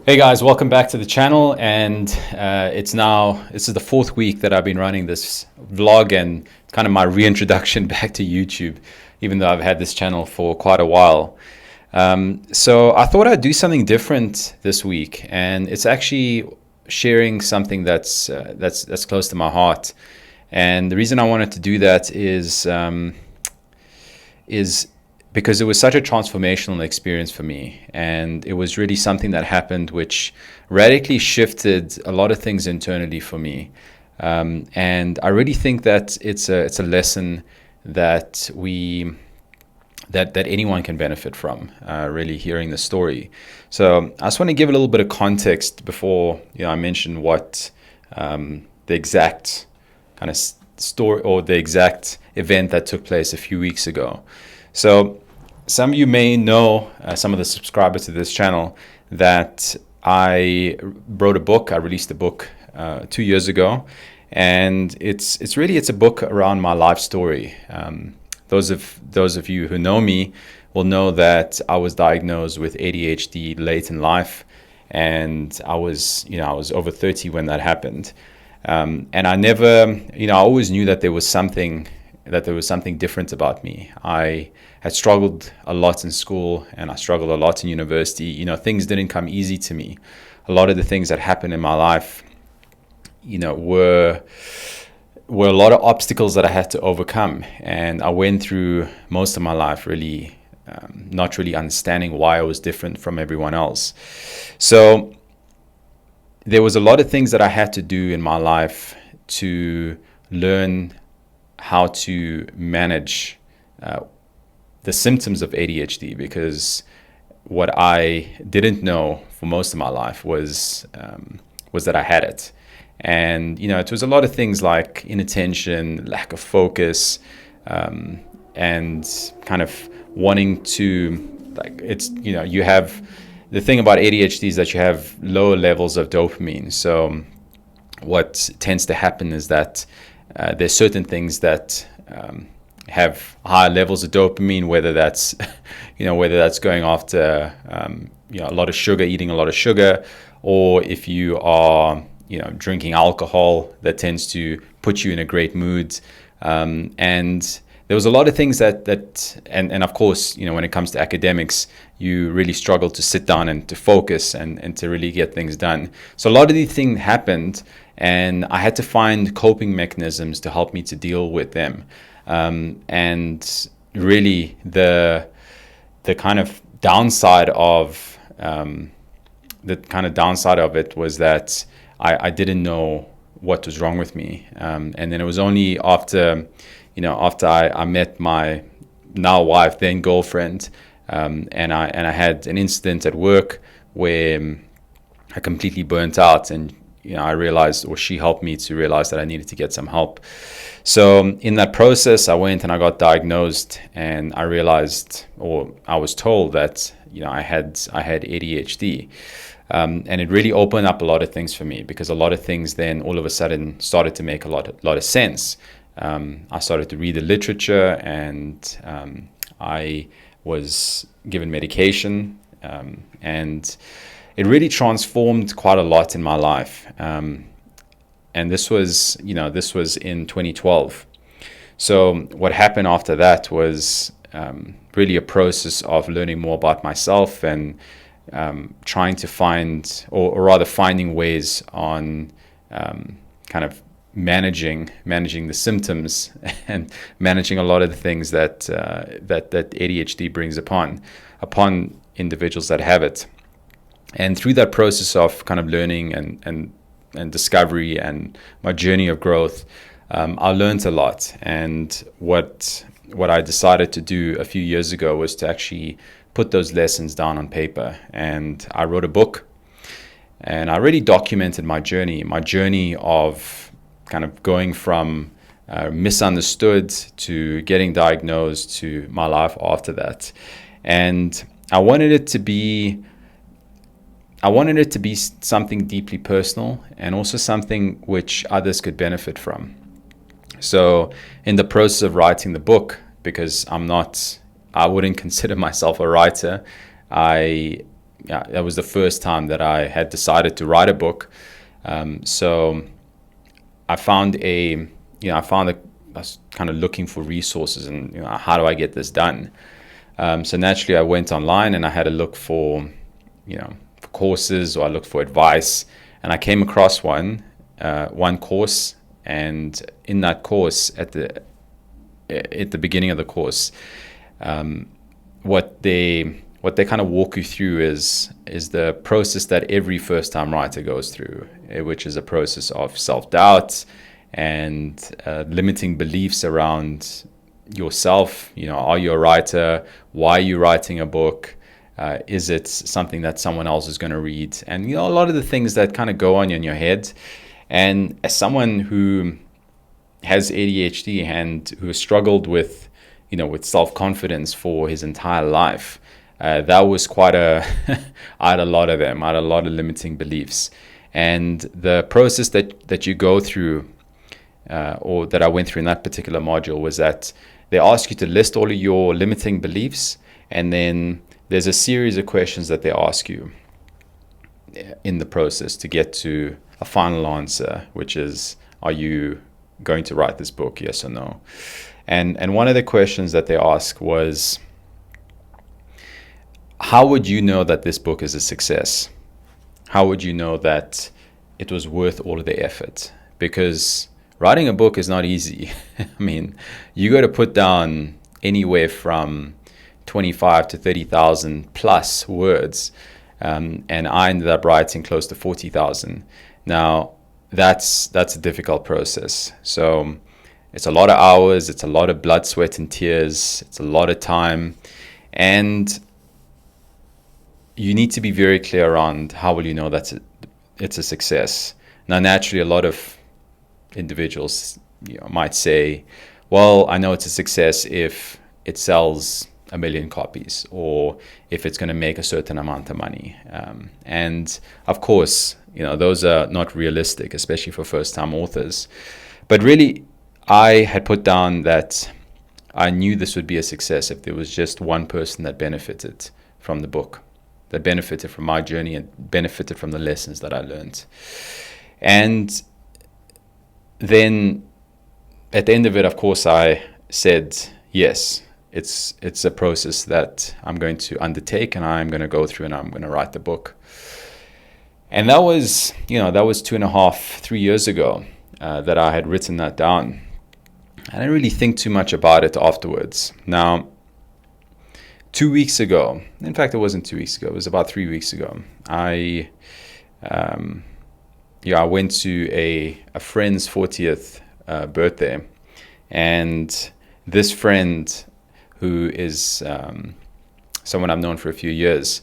Hey guys, welcome back to the channel. And this is the fourth week that I've been running this vlog and kind of my reintroduction back to YouTube, even though I've had this channel for quite a while. So I thought I'd do something different this week, and it's actually sharing something that's close to my heart. And the reason I wanted to do that is because it was such a transformational experience for me, and it was really something that happened which radically shifted a lot of things internally for me. And I really think that it's a lesson that that anyone can benefit from, really hearing the story. So I just want to give a little bit of context before I mention what the exact kind of story or the exact event that took place a few weeks ago. So some of you may know, some of the subscribers to this channel, that I wrote a book. I released a book 2 years ago, and it's a book around my life story. Those of you who know me will know that I was diagnosed with ADHD late in life, and I was over 30 when that happened. And I always knew that there was something different about me. I had struggled a lot in school, and I struggled a lot in university. Things didn't come easy to me. A lot of the things that happened in my life, were a lot of obstacles that I had to overcome. And I went through most of my life really not really understanding why I was different from everyone else. So there was a lot of things that I had to do in my life to learn how to manage the symptoms of ADHD, because what I didn't know for most of my life was that I had it. And it was a lot of things like inattention, lack of focus, and kind of wanting to, like, you have the thing about ADHD is that you have lower levels of dopamine. So what tends to happen is that there's certain things that have higher levels of dopamine, whether that's going after a lot of sugar, eating a lot of sugar, or if you are drinking alcohol, that tends to put you in a great mood. And there was a lot of things and of course, when it comes to academics, you really struggle to sit down and to focus and to really get things done. So a lot of these things happened, and I had to find coping mechanisms to help me to deal with them. And really the kind of downside of it was that I didn't know what was wrong with me. And then it was only after I met my now wife, then girlfriend, and I had an incident at work where I completely burnt out, and I realized, or she helped me to realize, that I needed to get some help. So in that process, I went and I got diagnosed, and I realized, or I was told that I had ADHD. And it really opened up a lot of things for me, because a lot of things then all of a sudden started to make a lot of sense. I started to read the literature, and I was given medication, and it really transformed quite a lot in my life. And this was in 2012. So what happened after that was really a process of learning more about myself, and trying to find, or rather finding ways on kind of managing the symptoms and managing a lot of the things that ADHD brings upon individuals that have it. And through that process of kind of learning and discovery and my journey of growth, I learned a lot. And what I decided to do a few years ago was to actually put those lessons down on paper. And I wrote a book, and I really documented my journey of kind of going from misunderstood to getting diagnosed to my life after that. And I wanted it to be something deeply personal, and also something which others could benefit from. So in the process of writing the book, because I wouldn't consider myself a writer, I yeah, that was the first time that I had decided to write a book. So I found I was kind of looking for resources and how do I get this done. So naturally, I went online and I had a look for for courses, or I looked for advice, and I came across one course, and in that course, at the beginning of the course, what they kind of walk you through is the process that every first time writer goes through, which is a process of self-doubt and limiting beliefs around yourself. Are you a writer? Why are you writing a book? Is it something that someone else is going to read? And a lot of the things that kind of go on in your head. And as someone who has ADHD and who has struggled with self-confidence for his entire life, that was quite I had a lot of them. I had a lot of limiting beliefs. And the process that you go through, or that I went through in that particular module, was that they ask you to list all of your limiting beliefs, and then there's a series of questions that they ask you in the process to get to a final answer, which is, are you going to write this book, yes or no? And one of the questions that they ask was, how would you know that this book is a success? How would you know that it was worth all of the effort? Because writing a book is not easy. I mean, you got to put down anywhere from 25 to 30,000 plus words. And I ended up writing close to 40,000. Now, that's a difficult process. So it's a lot of hours, it's a lot of blood, sweat, and tears, it's a lot of time. And you need to be very clear around how will you know that it's a success. Now, naturally, a lot of individuals might say, well, I know it's a success if it sells 1 million copies, or if it's going to make a certain amount of money. And of course, those are not realistic, especially for first-time authors. But really, I had put down that I knew this would be a success if there was just one person that benefited from the book, that benefited from my journey and benefited from the lessons that I learned. And then at the end of it, of course, I said, yes, it's a process that I'm going to undertake, and I'm going to go through, and I'm going to write the book. And that was 2.5, 3 years ago that I had written that down. I didn't really think too much about it afterwards. Now, 2 weeks ago, in fact, it wasn't 2 weeks ago, it was about 3 weeks ago, I went to a friend's 40th birthday, and this friend, who is someone I've known for a few years,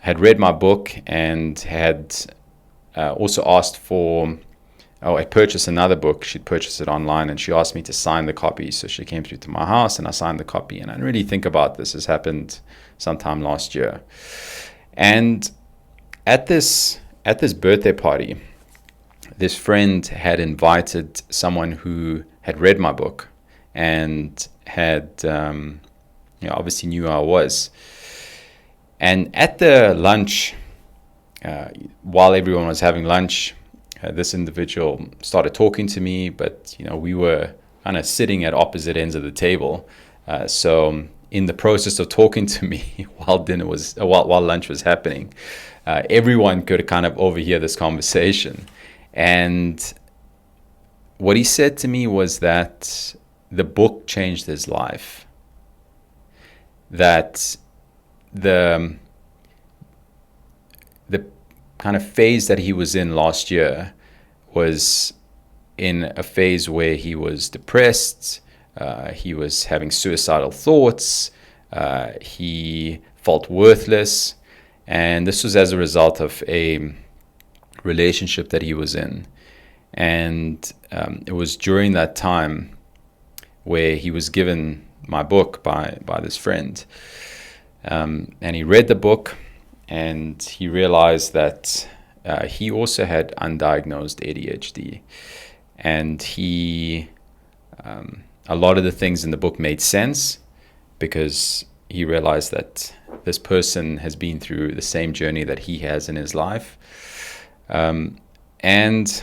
had read my book and had also asked for, I purchased another book. She'd purchased it online, and she asked me to sign the copy. So she came through to my house, and I signed the copy. And I didn't really think about this. This happened sometime last year. And at this birthday party, this friend had invited someone who had read my book and had obviously knew who I was. And at the lunch, while everyone was having lunch, this individual started talking to me, but we were kind of sitting at opposite ends of the table. So in the process of talking to me while lunch was happening, everyone could kind of overhear this conversation. And what he said to me was that the book changed his life. That the kind of phase that he was in last year was in a phase where he was depressed, he was having suicidal thoughts, he felt worthless, and this was as a result of a relationship that he was in. And it was during that time where he was given my book by this friend, and he read the book, and he realized that he also had undiagnosed ADHD, and a lot of the things in the book made sense, because he realized that this person has been through the same journey that he has in his life. And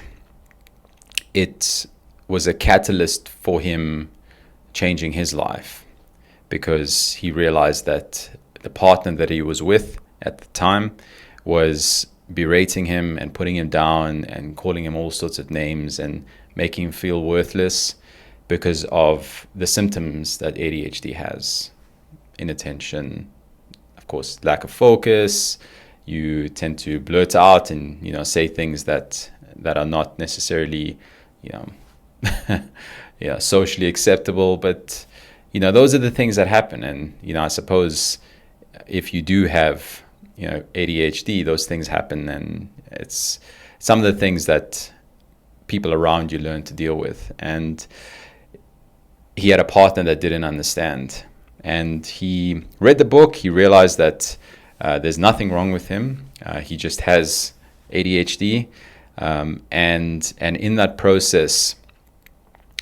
it was a catalyst for him changing his life, because he realized that the partner that he was with at the time was berating him and putting him down and calling him all sorts of names and making him feel worthless because of the symptoms that ADHD has: inattention, of course, lack of focus. You tend to blurt out and say things that are not necessarily socially acceptable, but those are the things that happen. And I suppose if you do have ADHD, those things happen, and it's some of the things that people around you learn to deal with. And he had a partner that didn't understand, and he read the book. He realized that there's nothing wrong with him. He just has ADHD, and in that process,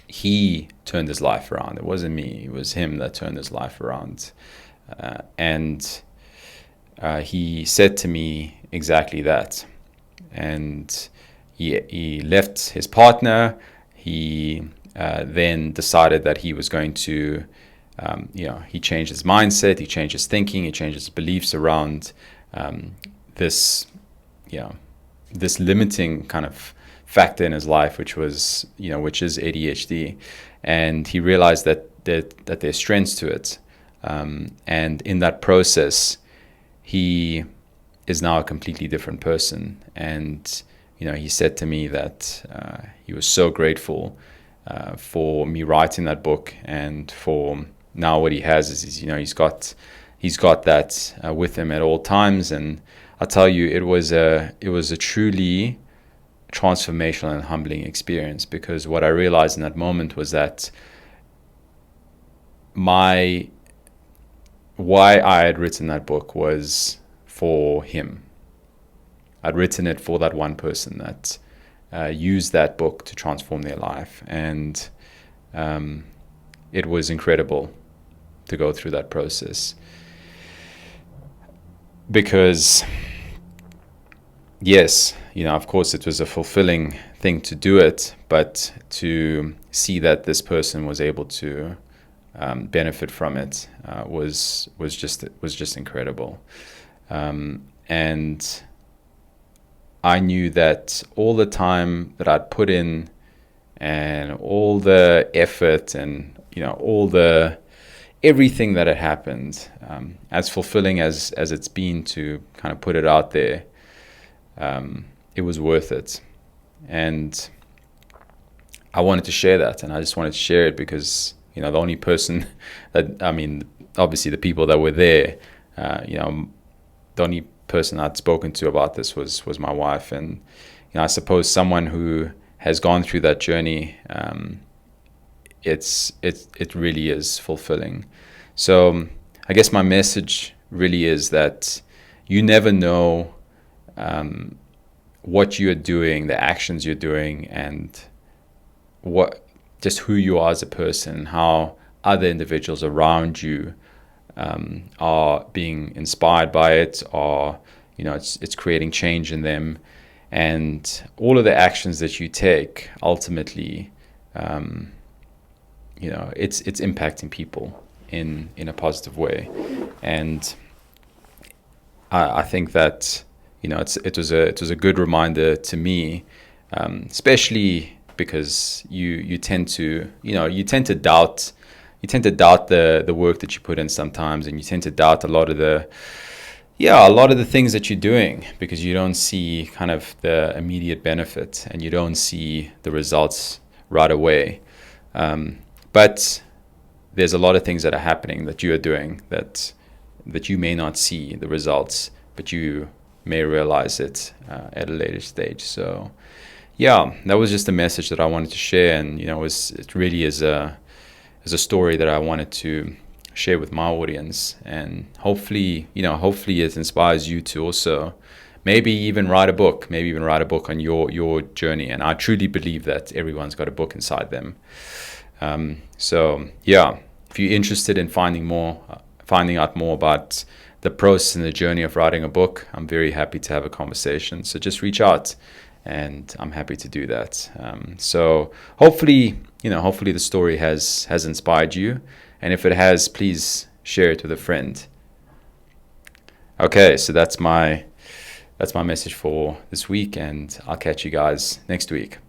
he turned his life around. It wasn't me; it was him that turned his life around. And he said to me exactly that. And he left his partner. He then decided that he was going to, he changed his mindset, he changed his thinking, he changed his beliefs around this limiting kind of factor in his life, which is ADHD. And he realized that there's strengths to it. And in that process, he is now a completely different person. And he said to me that he was so grateful for me writing that book, and for now what he has is he's got that with him at all times. And I tell you, it was a truly transformational and humbling experience, because what I realized in that moment was that why I had written that book was for him. I'd written it for that one person that used that book to transform their life. And it was incredible to go through that process, because yes, of course it was a fulfilling thing to do it, but to see that this person was able to benefit from it was just incredible. And I knew that all the time that I'd put in, and all the effort, and everything that had happened, as fulfilling as it's been to kind of put it out there, it was worth it. And I wanted to share that, and I just wanted to share it because the only person obviously the people that were there, the only person I'd spoken to about this was my wife. And I suppose someone who has gone through that journey, it really is fulfilling. So I guess my message really is that you never know what you're doing, the actions you're doing, and just who you are as a person, how other individuals around you are being inspired by it, or it's creating change in them. And all of the actions that you take, ultimately, it's impacting people in a positive way. And I think that it was a good reminder to me, especially because you tend to doubt the work that you put in sometimes, and you tend to doubt a lot of the things that you're doing, because you don't see kind of the immediate benefit, and you don't see the results right away. But there's a lot of things that are happening that you are doing that you may not see the results, but you may realize it at a later stage. So yeah, that was just a message that I wanted to share. And it really is a story that I wanted to share with my audience, and hopefully it inspires you to also maybe even write a book on your journey. And I truly believe that everyone's got a book inside them. So yeah, if you're interested in finding more finding out more about the process and the journey of writing a book, I'm very happy to have a conversation. So just reach out, and I'm happy to do that. So hopefully, hopefully the story has inspired you, and if it has, please share it with a friend. Okay, so that's my message for this week, and I'll catch you guys next week.